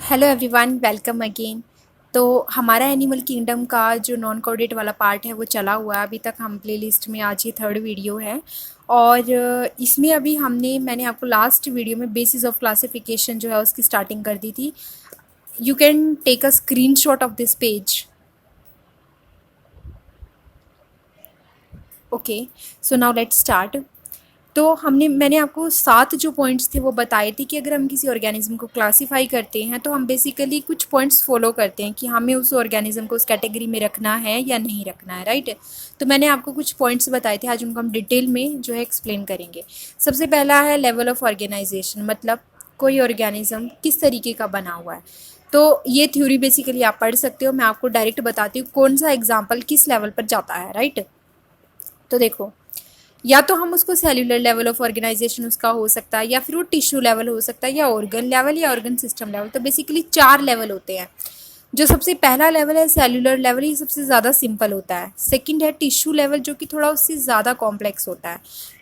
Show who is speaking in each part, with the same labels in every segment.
Speaker 1: Hello everyone, welcome again. तो हमारा animal kingdom का जो नॉन कोडेट वाला पार्ट है वो चला हुआ है। अभी तक हम प्लेलिस्ट में आज ये थर्ड वीडियो है और इसमें अभी मैंने आपको लास्ट वीडियो में बेसिस ऑफ क्लासिफिकेशन जो है उसकी स्टार्टिंग कर दी थी। You can take a screenshot of this page. Okay, so now let's start. तो मैंने आपको 7 जो पॉइंट्स थे वो बताए थे कि अगर हम किसी ऑर्गेनिज्म को क्लासीफाई करते हैं तो हम बेसिकली कुछ पॉइंट्स फॉलो करते हैं कि हमें उस ऑर्गेनिज्म को उस कैटेगरी में रखना है या नहीं रखना है, राइट। तो मैंने आपको कुछ पॉइंट्स बताए थे, आज उनको हम डिटेल में जो है एक्सप्लेन करेंगे। सबसे पहला है लेवल ऑफ ऑर्गेनाइजेशन, मतलब कोई ऑर्गेनिज्म किस तरीके का बना हुआ है। तो ये थ्योरी बेसिकली आप पढ़ सकते हो। मैं आपको डायरेक्ट बताती हूँ कौन सा एग्जाम्पल किस लेवल पर जाता है, राइट। तो देखो, या तो हम उसको सेल्यूलर लेवल ऑफ ऑर्गेनाइजेशन उसका हो सकता है, या फिर वो टिश्यू लेवल हो सकता है, या ऑर्गन लेवल, या ऑर्गन सिस्टम लेवल। तो बेसिकली 4 लेवल होते हैं। जो सबसे पहला लेवल है सेल्यूलर लेवल, ये सबसे ज़्यादा सिंपल होता है। सेकंड है टिश्यू लेवल, जो कि थोड़ा उससे ज़्यादा कॉम्प्लेक्स होता है।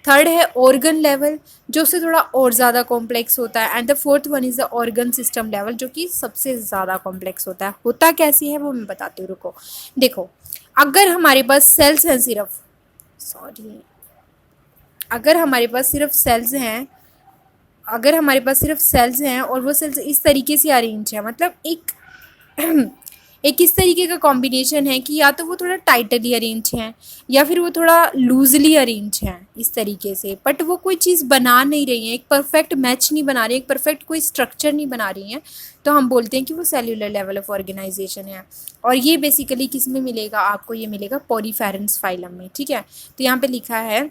Speaker 1: थर्ड है ऑर्गन लेवल, जो उससे थोड़ा और ज़्यादा कॉम्प्लेक्स होता है। And the fourth one is the organ system level, जो कि सबसे ज़्यादा कॉम्प्लेक्स होता है। होता कैसी है वो मैं बताती हूँ, रुको। देखो, अगर हमारे पास सेल्स हैं सिर्फ, सॉरी, अगर हमारे पास सिर्फ सेल्स हैं, अगर हमारे पास सिर्फ सेल्स हैं और वो सेल्स इस तरीके से अरेंज है, मतलब एक एक इस तरीके का कॉम्बिनेशन है कि या तो वो थोड़ा टाइटली अरेंज हैं या फिर वो थोड़ा लूजली अरेंज हैं इस तरीके से, बट वो कोई चीज़ बना नहीं रही हैं, एक परफेक्ट मैच नहीं बना रही है, एक परफेक्ट कोई स्ट्रक्चर नहीं बना रही हैं, तो हम बोलते हैं कि वो सेल्यूलर लेवल ऑफ ऑर्गेनाइजेशन है। और ये बेसिकली किस में मिलेगा आपको? ये मिलेगा पोरीफेरेंस फाइलम में, ठीक है। तो यहाँ पे लिखा है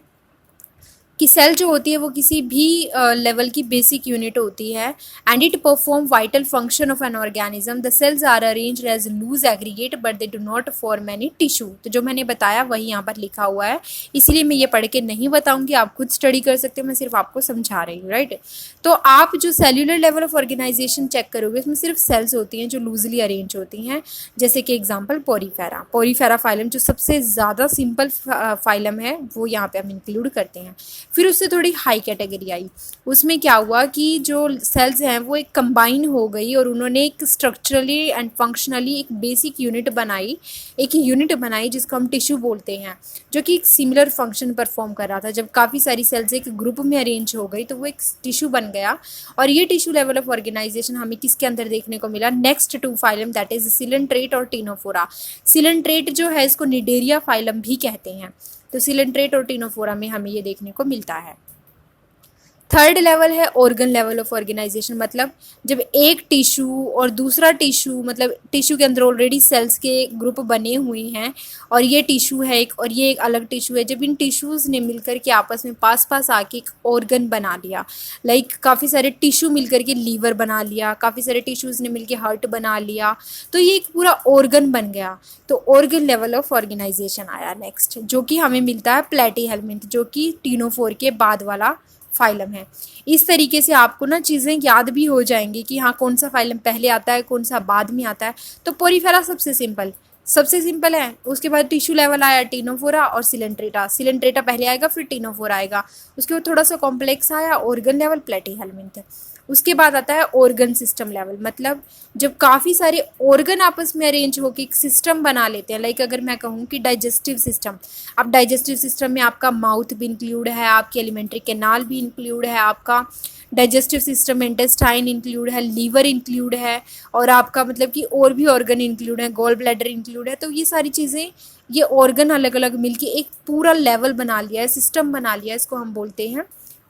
Speaker 1: कि सेल जो होती है वो किसी भी लेवल की बेसिक यूनिट होती है and it perform vital function of an organism. The cells are arranged as loose aggregate but they do not form any tissue. तो जो मैंने बताया वही यहाँ पर लिखा हुआ है, इसलिए मैं ये पढ़ के नहीं बताऊंगी, आप खुद स्टडी कर सकते हो, मैं सिर्फ आपको समझा रही हूँ, राइट। तो आप जो cellular level of organisation check करोगे उसमें सिर्फ सेल्स होती हैं जो लूजली अरेंज होती हैं, जैसे कि एग्जाम्पल पोरीफेरा फाइलम जो सबसे ज़्यादा सिंपल फाइलम है वो यहाँ पे हम इंक्लूड करते हैं। फिर उससे थोड़ी हाई कैटेगरी आई, उसमें क्या हुआ कि जो सेल्स हैं वो एक कंबाइन हो गई और उन्होंने एक स्ट्रक्चरली एंड फंक्शनली एक बेसिक यूनिट बनाई, एक यूनिट बनाई जिसको हम टिश्यू बोलते हैं, जो कि एक सिमिलर फंक्शन परफॉर्म कर रहा था। जब काफ़ी सारी सेल्स एक ग्रुप में अरेंज हो गई तो वो एक टिश्यू बन गया। और ये टिश्यू लेवल ऑफ ऑर्गेनाइजेशन हमें किसके अंदर देखने को मिला? Next to phylum, that is coelenterate और टीनोफोरा। सिलेंट्रेट जो है इसको निडेरिया फाइलम भी कहते हैं। तो सिलेंट्रेट और टीनोफोरा में हमें ये देखने को मिलता है। थर्ड लेवल है ऑर्गन लेवल ऑफ ऑर्गेनाइजेशन, मतलब जब एक टिश्यू और दूसरा टिश्यू, मतलब टिश्यू के अंदर ऑलरेडी सेल्स के ग्रुप बने हुए हैं और ये टिश्यू है एक और ये एक अलग टिश्यू है, जब इन टिश्यूज़ ने मिलकर के आपस में पास पास आके एक ऑर्गन बना लिया, लाइक काफ़ी सारे टिश्यू मिलकर के लीवर बना लिया, काफ़ी सारे टिश्यूज़ ने मिलकर हार्ट बना लिया, तो ये एक पूरा ऑर्गन बन गया। तो ऑर्गन लेवल ऑफ ऑर्गेनाइजेशन आया नेक्स्ट, जो कि हमें मिलता है प्लेटीहेल्मिंथ, जो कि टीनोफोर के बाद वाला फाइलम है। इस तरीके से आपको ना चीज़ें याद भी हो जाएंगी कि हाँ कौन सा फाइलम पहले आता है कौन सा बाद में आता है। तो पोरीफेरा सबसे सिंपल है। उसके बाद टिश्यू लेवल आया टीनोफोरा और सिलेंट्रेटा पहले आएगा, फिर टीनोफोरा आएगा। उसके बाद थोड़ा सा कॉम्प्लेक्स आया ऑर्गन लेवल, प्लेटीहेल्मिंथ। उसके बाद आता है ऑर्गन सिस्टम लेवल, मतलब जब काफ़ी सारे ऑर्गन आपस में अरेंज होकर एक सिस्टम बना लेते हैं। लाइक अगर मैं कहूँ कि डाइजेस्टिव सिस्टम, अब डाइजेस्टिव सिस्टम में आपका माउथ भी इंक्लूड है, आपकी एलिमेंट्री कैनाल भी इंक्लूड है, आपका डाइजेस्टिव सिस्टम में इंटेस्टाइन इंक्लूड है, लीवर इंक्लूड है, और आपका मतलब कि और भी ऑर्गन इंक्लूड है, गॉल ब्लैडर इंक्लूड है। तो ये सारी चीज़ें, ये ऑर्गन अलग अलग मिलके एक पूरा लेवल बना लिया है, सिस्टम बना लिया है, इसको हम बोलते हैं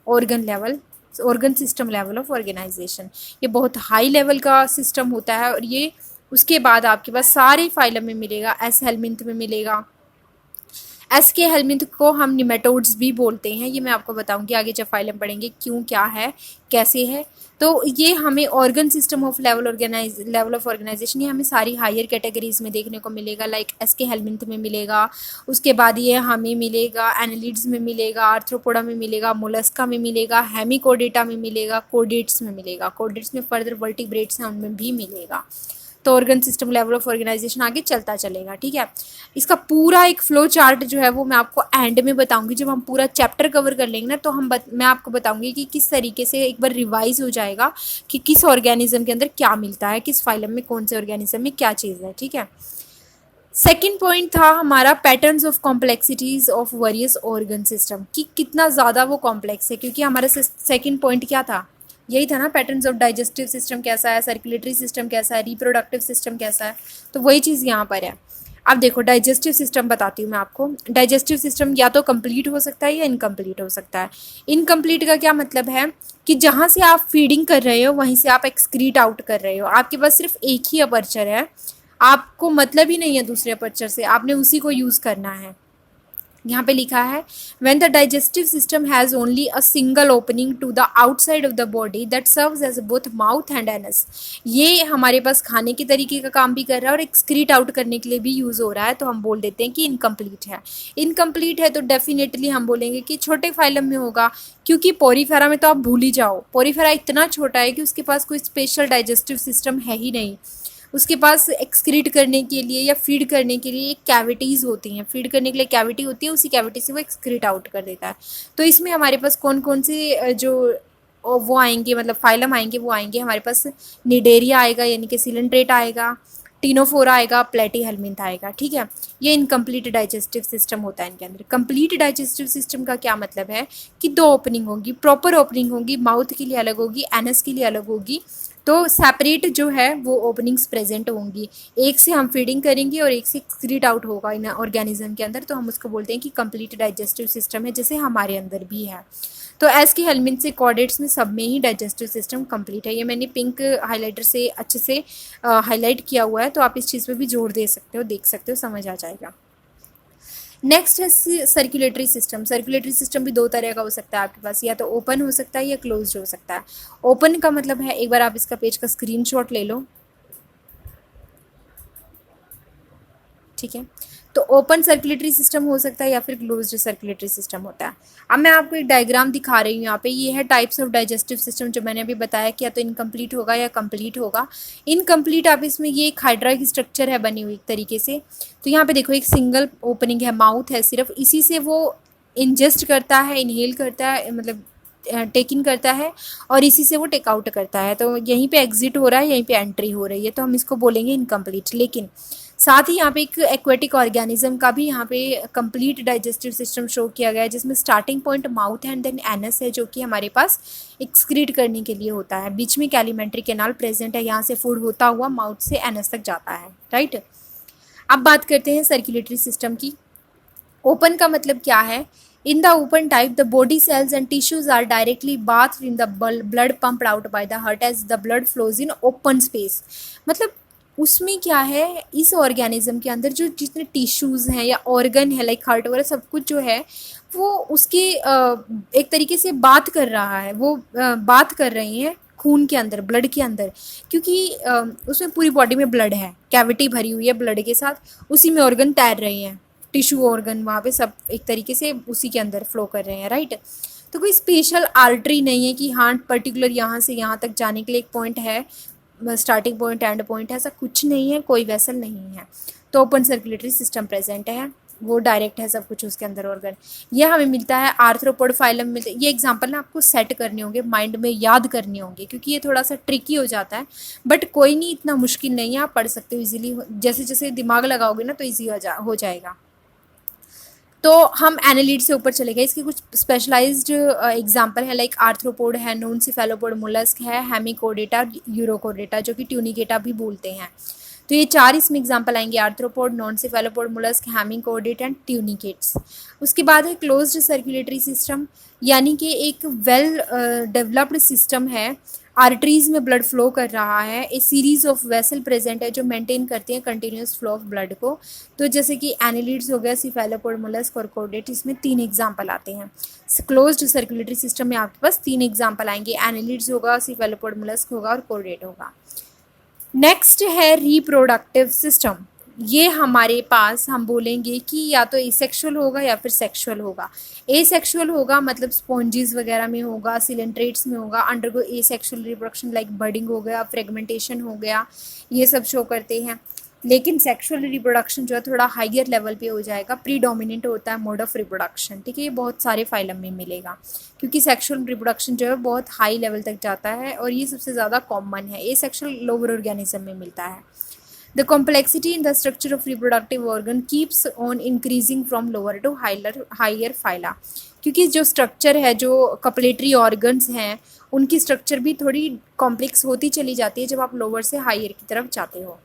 Speaker 1: organ level, organ system level of organisation. ये बहुत हाई लेवल का सिस्टम होता है और ये उसके बाद आपके पास सारे फाइलम में मिलेगा। एस हेल्मिंथ में मिलेगा। एस के हेल्मिंथ को हम निमेटोड्स भी बोलते हैं, ये मैं आपको बताऊंगी आगे जब फाइलम पढ़ेंगे क्यों, क्या है, कैसे है। तो ये हमें organ system of level of organisation ये हमें सारी हायर कैटेगरीज में देखने को मिलेगा। लाइक एस के हेल्मिंथ में मिलेगा, उसके बाद ये हमें मिलेगा एनालिड्स में मिलेगा, आर्थ्रोपोडा में मिलेगा, मोलस्का में मिलेगा, हेमिकोडेटा में मिलेगा, कोडेट्स में मिलेगा, कोडेट्स में फर्दर वर्टिब्रेट्स हैं उनमें भी मिलेगा। तो organ system level of organisation आगे चलता चलेगा। ठीक है, इसका पूरा एक फ्लो चार्ट जो है वो मैं आपको एंड में बताऊंगी। जब हम पूरा चैप्टर कवर कर लेंगे ना तो मैं आपको बताऊंगी कि किस तरीके से एक बार रिवाइज हो जाएगा कि किस ऑर्गेनिज्म के अंदर क्या मिलता है, किस फाइलम में कौन से ऑर्गेनिज्म में क्या चीज़ है। ठीक है, सेकेंड पॉइंट था हमारा patterns of complexities of various organ system, कि कितना ज़्यादा वो कॉम्प्लेक्स है। क्योंकि हमारा सेकेंड पॉइंट क्या था, यही था ना, पैटर्न्स ऑफ डाइजेस्टिव सिस्टम कैसा है, सर्कुलेटरी सिस्टम कैसा है, रिप्रोडक्टिव सिस्टम कैसा है, तो वही चीज़ यहाँ पर है। अब देखो डाइजेस्टिव सिस्टम बताती हूँ मैं आपको। डाइजेस्टिव सिस्टम या तो कंप्लीट हो सकता है या इनकम्प्लीट हो सकता है। इनकम्प्लीट का क्या मतलब है कि जहाँ से आप फीडिंग कर रहे हो वहीं से आप एक्सक्रीट आउट कर रहे हो, आपके पास सिर्फ एक ही अपर्चर है, आपको मतलब ही नहीं है दूसरे अपर्चर से, आपने उसी को यूज़ करना है। यहाँ पे लिखा है when the digestive system has only a single opening to the outside of the body that serves as both mouth and anus. ये हमारे पास खाने के तरीके का काम भी कर रहा है और एक्सक्रीट आउट करने के लिए भी यूज़ हो रहा है, तो हम बोल देते हैं कि इनकम्प्लीट है। इनकम्प्लीट है तो डेफिनेटली हम बोलेंगे कि छोटे फाइलम में होगा, क्योंकि पोरीफेरा में तो आप भूल ही जाओ, पोरीफेरा इतना छोटा है कि उसके पास कोई स्पेशल डाइजेस्टिव सिस्टम है ही नहीं। उसके पास एक्सक्रीट करने के लिए या फीड करने के लिए एक कैविटीज़ होती हैं, फीड करने के लिए कैविटी होती है, उसी कैविटी से वो एक्सक्रीट आउट कर देता है। तो इसमें हमारे पास कौन कौन से जो वो आएंगे, मतलब फाइलम आएंगे, वो आएंगे हमारे पास निडेरिया आएगा यानी कि सिलेंट्रेट आएगा, टीनोफोरा आएगा, प्लेटीहेल्मिंथ आएगा। ठीक है, ये इनकम्प्लीट डाइजेस्टिव सिस्टम होता है इनके अंदर। कंप्लीट डाइजेस्टिव सिस्टम का क्या मतलब है कि दो ओपनिंग होगी, प्रॉपर ओपनिंग होगी, माउथ के लिए अलग होगी, एनस के लिए अलग होगी, तो सेपरेट जो है वो ओपनिंग्स प्रेजेंट होंगी। एक से हम फीडिंग करेंगे और एक से एक्सक्रीट आउट होगा इन ऑर्गेनिज्म के अंदर, तो हम उसको बोलते हैं कि कंप्लीट डाइजेस्टिव सिस्टम है, जैसे हमारे अंदर भी है। तो एस के हेल्मिंथ से कॉर्डेट्स में सब में ही डाइजेस्टिव सिस्टम कंप्लीट है। ये मैंने पिंक हाइलाइटर से अच्छे से हाईलाइट किया हुआ है, तो आप इस चीज़ पे भी जोर दे सकते हो, देख सकते हो, समझ आ जाएगा। नेक्स्ट है सर्कुलेटरी सिस्टम। सर्कुलेटरी सिस्टम भी दो तरह का हो सकता है आपके पास, या तो ओपन हो सकता है या क्लोज्ड हो सकता है। ओपन का मतलब है, एक बार आप इसका पेज का स्क्रीनशॉट ले लो। ठीक है, तो ओपन सर्कुलेटरी सिस्टम हो सकता है या फिर क्लोज्ड सर्कुलेटरी सिस्टम होता है। अब मैं आपको एक डायग्राम दिखा रही हूँ यहाँ पे, ये है टाइप्स ऑफ डाइजेस्टिव सिस्टम, जो मैंने अभी बताया कि या तो इनकम्प्लीट होगा या कंप्लीट होगा। इनकम्प्लीट आप इसमें ये एक हाइड्रा की स्ट्रक्चर है बनी हुई एक तरीके से, तो यहाँ पे देखो एक सिंगल ओपनिंग है, माउथ है सिर्फ, इसी से वो इंजेस्ट करता है, इनहेल करता है, मतलब टेक इन करता है, और इसी से वो टेक आउट करता है। तो यहीं पे एग्जिट हो रहा है, यहीं पे एंट्री हो रही है, तो हम इसको बोलेंगे इनकम्प्लीट। लेकिन साथ ही यहाँ पे एक एक्वेटिक ऑर्गेनिज्म का भी यहाँ पे कंप्लीट डाइजेस्टिव सिस्टम शो किया गया है, जिसमें starting point mouth and then anus है, जो कि हमारे पास एक्सक्रीट करने के लिए होता है। बीच में कैलिमेंट्री कैनाल प्रेजेंट है, यहाँ से फूड होता हुआ माउथ से एनस तक जाता है। राइट, अब बात करते हैं सर्कुलेटरी सिस्टम की। ओपन का मतलब क्या है, in the open type the body cells and tissues are directly bathed in the blood pumped out by the heart as the blood flows in open space। मतलब उसमें क्या है, इस ऑर्गेनिज्म के अंदर जो जितने टिश्यूज़ हैं या ऑर्गन है, लाइक हार्ट वगैरह, सब कुछ जो है वो उसके एक तरीके से बात कर रहा है, वो बात कर रही हैं खून के अंदर, ब्लड के अंदर, क्योंकि उसमें पूरी बॉडी में ब्लड है, कैविटी भरी हुई है ब्लड के साथ, उसी में ऑर्गन तैर रहे हैं, टिश्यू ऑर्गन वहाँ पे सब एक तरीके से उसी के अंदर फ्लो कर रहे हैं। राइट, तो कोई स्पेशल आर्टरी नहीं है कि हाँ पर्टिकुलर यहाँ से यहाँ तक जाने के लिए एक पॉइंट है, स्टार्टिंग पॉइंट एंड पॉइंट है, ऐसा कुछ नहीं है, कोई वेसल नहीं है। तो ओपन सर्कुलेटरी सिस्टम प्रेजेंट है, वो डायरेक्ट है सब कुछ उसके अंदर ऑर्गन। यह हमें मिलता है आर्थ्रोपोड फाइलम में। ये एग्जांपल ना आपको सेट करने होंगे, माइंड में याद करने होंगे, क्योंकि ये थोड़ा सा ट्रिकी हो जाता है, बट कोई नहीं, इतना मुश्किल नहीं है, आप पढ़ सकते हो इजीली, जैसे जैसे दिमाग लगाओगे ना तो ईजी हो जाएगा। तो हम एनालिड से ऊपर चले गए, इसके कुछ स्पेशलाइज्ड एग्जांपल है, लाइक आर्थ्रोपोड है, नॉन सिफेलोपोड मोलस्क है, हेमिकोडेटा, यूरोकोडेटा, जो कि ट्यूनिकेटा भी बोलते हैं। तो ये चार इसमें एग्जांपल आएंगे, arthropod, non cephalopod mollusc, hemichordate and tunicates. उसके बाद है क्लोज्ड सर्कुलेटरी सिस्टम, यानी कि एक वेल डेवलप्ड सिस्टम है, आर्टरीज में ब्लड फ्लो कर रहा है, ए सीरीज ऑफ वेसल प्रेजेंट है जो मेंटेन करती हैं कंटिन्यूस फ्लो ऑफ ब्लड को। तो जैसे कि एनालिड्स हो गया, सिफेलोपोड, मोलस्क और कोडेट, इसमें 3 एग्जांपल आते हैं। क्लोज्ड सर्कुलेटरी सिस्टम में आपके पास 3 एग्जांपल आएंगे, एनालिड्स होगा, सिफेलोपोड, मोलस्क होगा और कोडेट होगा। नेक्स्ट है रिप्रोडक्टिव सिस्टम, ये हमारे पास हम बोलेंगे कि या तो एसेक्सुअल होगा या फिर सेक्सुअल होगा। एसेक्सुअल होगा मतलब स्पॉन्जीज वगैरह में होगा, सिलेंट्रेट्स में होगा, undergo asexual reproduction like budding हो गया, फ्रेगमेंटेशन हो गया, ये सब शो करते हैं। लेकिन सेक्सुअल रिप्रोडक्शन जो है थोड़ा हाइयर लेवल पे हो जाएगा, प्रीडोमिनेंट होता है मोड ऑफ रिप्रोडक्शन, ठीक है। ये बहुत सारे फाइलम में मिलेगा क्योंकि सेक्सुअल रिप्रोडक्शन जो है बहुत हाई लेवल तक जाता है और ये सबसे ज़्यादा कॉमन है। एसेक्सुअल लोअर ऑर्गेनिज्म में मिलता है। The complexity in the structure of reproductive organ keeps on increasing from lower to higher phyla, क्योंकि जो स्ट्रक्चर है, जो कपलेटरी ऑर्गन्स हैं, उनकी स्ट्रक्चर भी थोड़ी कॉम्प्लेक्स होती चली जाती है जब आप लोअर से हायर की तरफ जाते हो।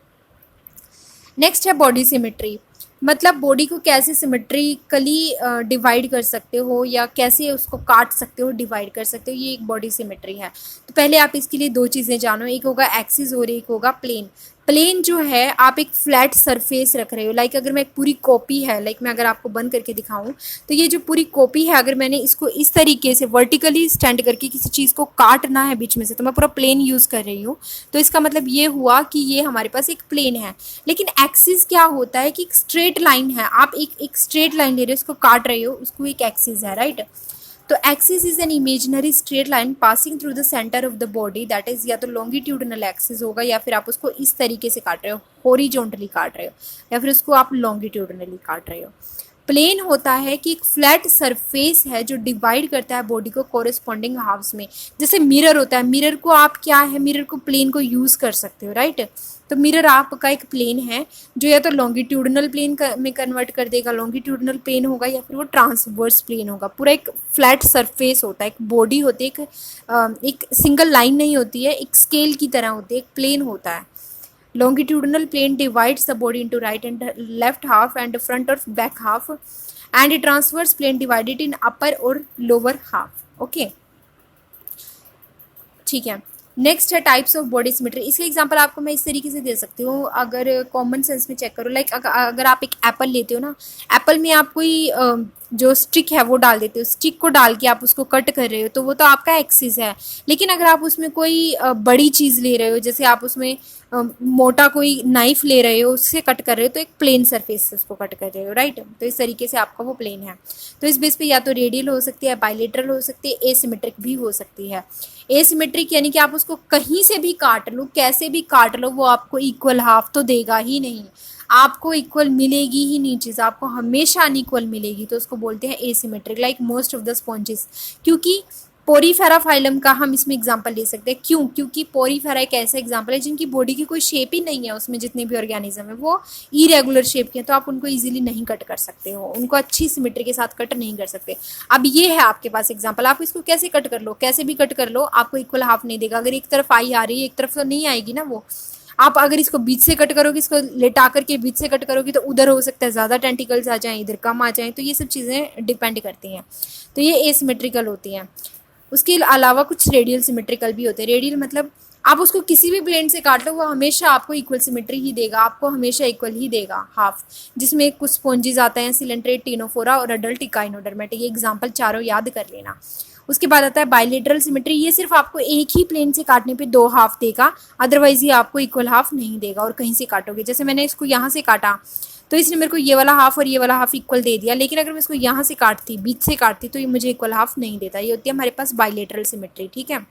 Speaker 1: नेक्स्ट है बॉडी सिमेट्री, मतलब बॉडी को कैसे सिमेट्रिकली डिवाइड कर सकते हो या कैसे उसको काट सकते हो, डिवाइड कर सकते हो, ये एक बॉडी सिमेट्री है। तो पहले आप इसके लिए दो चीज़ें जानो, एक होगा एक्सिस और एक होगा प्लेन। प्लेन जो है आप एक फ्लैट सरफेस रख रहे हो, लाइक अगर मैं एक पूरी कॉपी है, लाइक मैं अगर आपको बंद करके दिखाऊं तो ये जो पूरी कॉपी है, अगर मैंने इसको इस तरीके से वर्टिकली स्टैंड करके किसी चीज़ को काटना है बीच में से, तो मैं पूरा प्लेन यूज़ कर रही हूँ, तो इसका मतलब ये हुआ कि ये हमारे पास एक प्लेन है। लेकिन एक्सिस क्या होता है कि एक स्ट्रेट लाइन है, आप एक स्ट्रेट लाइन ले रहे हो, उसको काट रहे हो, उसको एक एक्सिस है, राइट। तो axis is an imaginary straight line passing through the centre of the body, that is या तो लॉन्गिट्यूडनल एक्सिस होगा या फिर आप उसको इस तरीके से काट रहे हो, हॉरिजॉन्टली काट रहे हो, या फिर उसको आप लॉन्गिट्यूडनली काट रहे हो। प्लेन होता है कि एक फ्लैट सरफेस है जो डिवाइड करता है बॉडी को कोरिस्पॉन्डिंग हाफ्स में। जैसे मिरर होता है, मिरर को आप क्या है, मिरर को प्लेन को यूज़ कर सकते हो, राइट। तो मिरर आपका एक प्लेन है जो या तो लॉन्गिट्यूडनल प्लेन में कन्वर्ट कर देगा, लॉन्गिट्यूडनल प्लेन होगा, या फिर वो ट्रांसवर्स प्लेन होगा। पूरा एक फ्लैट सरफेस होता है, एक बॉडी होती है, एक सिंगल लाइन नहीं होती है, एक स्केल की तरह होती है, एक प्लेन होता है। Longitudinal plane divides the body into right and left half and front or back half, and a transverse plane divided in upper or lower half. Okay, ठीक है। नेक्स्ट है टाइप्स ऑफ बॉडी सिमेट्री। इसका example आपको मैं इस तरीके से दे सकती हूँ, अगर कॉमन सेंस में चेक करो, लाइक अगर आप एक एप्पल लेते हो ना, एप्पल में आप कोई जो स्टिक है वो डाल देते हो, स्टिक को डाल के आप उसको कट कर रहे हो, तो वो तो आपका एक्सिस है। लेकिन अगर आप उसमें कोई बड़ी चीज़ ले रहे हो, जैसे आप उसमें मोटा कोई नाइफ ले रहे हो, उससे कट कर रहे हो, तो एक प्लेन सरफेस से उसको कट कर रहे हो, राइट। तो इस तरीके से आपका वो प्लेन है। तो इस बेस पे या तो रेडियल हो सकती है, बाइलेटरल हो सकती है, एसिमेट्रिक भी हो सकती है। एसिमेट्रिक यानी कि आप उसको कहीं से भी काट लो, कैसे भी काट लो, वो आपको इक्वल हाफ तो देगा ही नहीं, आपको इक्वल मिलेगी ही नहीं चीज़, आपको हमेशा अनइक्वल मिलेगी, तो उसको बोलते हैं asymmetric, like most of the sponges. क्योंकि पोरीफेरा फाइलम का हम इसमें एग्जांपल ले सकते हैं, क्यों? क्योंकि पोरीफेरा एक ऐसा एग्जांपल है जिनकी बॉडी की कोई शेप ही नहीं है, उसमें जितने भी ऑर्गेनिज्म है वो इरेगुलर शेप के हैं, तो आप उनको इजीली नहीं कट कर सकते हो, उनको अच्छी सिमेट्री के साथ कट नहीं कर सकते। अब ये है आपके पास एग्जाम्पल, आप इसको कैसे कट कर लो, कैसे भी कट कर लो, आपको इक्वल हाफ नहीं देगा। अगर एक तरफ आई आ रही है, एक तरफ तो नहीं आएगी ना वो। आप अगर इसको बीच से कट करोगे, इसको लेटा करके बीच से कट करोगे, तो उधर हो सकता है ज़्यादा टेंटिकल्स आ जाएं, इधर कम आ जाएं, तो ये सब चीज़ें डिपेंड करती हैं। तो ये एसिमेट्रिकल होती हैं। उसके अलावा कुछ रेडियल सिमेट्रिकल भी होते हैं। रेडियल मतलब आप उसको किसी भी प्लेन से काट लो, वो हमेशा आपको इक्वल सिमेट्री ही देगा, आपको हमेशा इक्वल ही देगा हाफ, जिसमें कुछ स्पॉन्जेस आते हैं, सिलेंट्रेट, टिनोफोरा और अडल्ट इकाइनोडर्मेट। ये एग्जांपल चारों याद कर लेना। उसके बाद आता है बाइलेटरल सिमेट्री, ये सिर्फ आपको एक ही प्लेन से काटने पे दो हाफ देगा, अदरवाइज ये आपको इक्वल हाफ नहीं देगा। और कहीं से काटोगे, जैसे मैंने इसको यहाँ से काटा तो इसने मेरे को ये वाला हाफ और ये वाला हाफ इक्वल दे दिया, लेकिन अगर मैं इसको यहाँ से काटती, बीच से काटती, तो ये मुझे इक्वल हाफ नहीं देता। ये होती है हमारे पास बाइलेटरल सिमेट्री, ठीक है।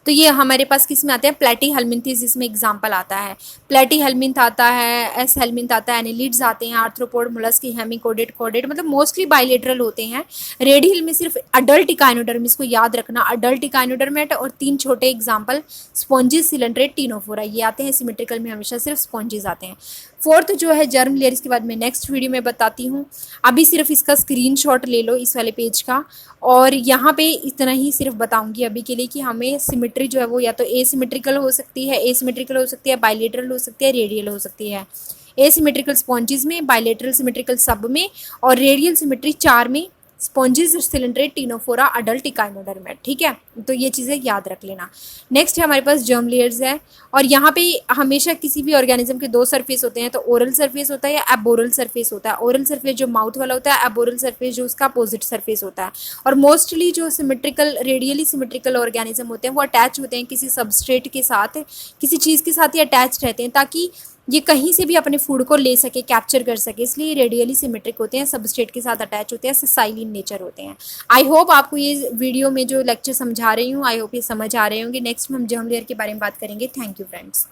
Speaker 1: तो ये हमारे पास किस में आते हैं, प्लेटी हेलमिंथेस इसमें एग्जांपल आता है। प्लेटी हेलमिंथ आता है, एस हेलमिंथ आता है, एनिलिड्स आते हैं, आर्थ्रोपोड, मोलस्क, हेमिकोडेट, कोडेट, मतलब मोस्टली बाइलेटरल होते हैं। रेडियल में सिर्फ अडल्ट इकाइनोडर्म, इसको याद रखना, अडल्ट इकाइनोडर्मेट और तीन छोटे एग्जाम्पल स्पॉन्जेस, सिलेंट्रेट, टिनोफोरा, ये आते हैं। सिमेट्रिकल में हमेशा सिर्फ स्पॉन्जेस आते हैं। फोर्थ जो है जर्म लेयर, इसके बाद मैं नेक्स्ट वीडियो में बताती हूँ। अभी सिर्फ इसका स्क्रीनशॉट ले लो इस वाले पेज का, और यहाँ पे इतना ही सिर्फ बताऊंगी अभी के लिए कि हमें सिमेट्री जो है वो या तो एसिमेट्रिकल हो सकती है, एसिमेट्रिकल हो सकती है, बाइलेटरल हो सकती है, रेडियल हो सकती है। एसिमेट्रिकल स्पॉन्जेस में, बाइलेटरल सिमेट्रिकल सब में, और रेडियल सिमेट्री चार में, स्पॉन्जेस, सिलेंट्रेट, टिनोफोरा, अडल्ट इकाइनोडर्मेट, ठीक है। तो ये चीज़ें याद रख लेना। नेक्स्ट है हमारे पास जर्म लेयर्स है, और यहाँ पे हमेशा किसी भी ऑर्गेनिज्म के दो सरफेस होते हैं, तो ओरल सरफेस होता है या एबोरल सरफेस होता है। ओरल सरफेस जो माउथ वाला होता है, एबोरल सरफेस जो उसका अपोजिट सरफेस होता है। और मोस्टली जो सिमेट्रिकल, रेडियली सिमेट्रिकल ऑर्गेनिज्म होते हैं वो अटैच होते हैं किसी सबस्ट्रेट के साथ, किसी चीज़ के साथ ही अटैच रहते हैं, ताकि ये कहीं से भी अपने फूड को ले सके, कैप्चर कर सके, इसलिए रेडियली सिमेट्रिक होते हैं, सबस्ट्रेट के साथ अटैच होते हैं, सेसाइल इन नेचर होते हैं। आई होप आपको ये वीडियो में जो लेक्चर समझा रही हूँ, आई होप ये समझ आ रहे होंगे। नेक्स्ट में हम जर्म लेयर के बारे में बात करेंगे। Thank you friends.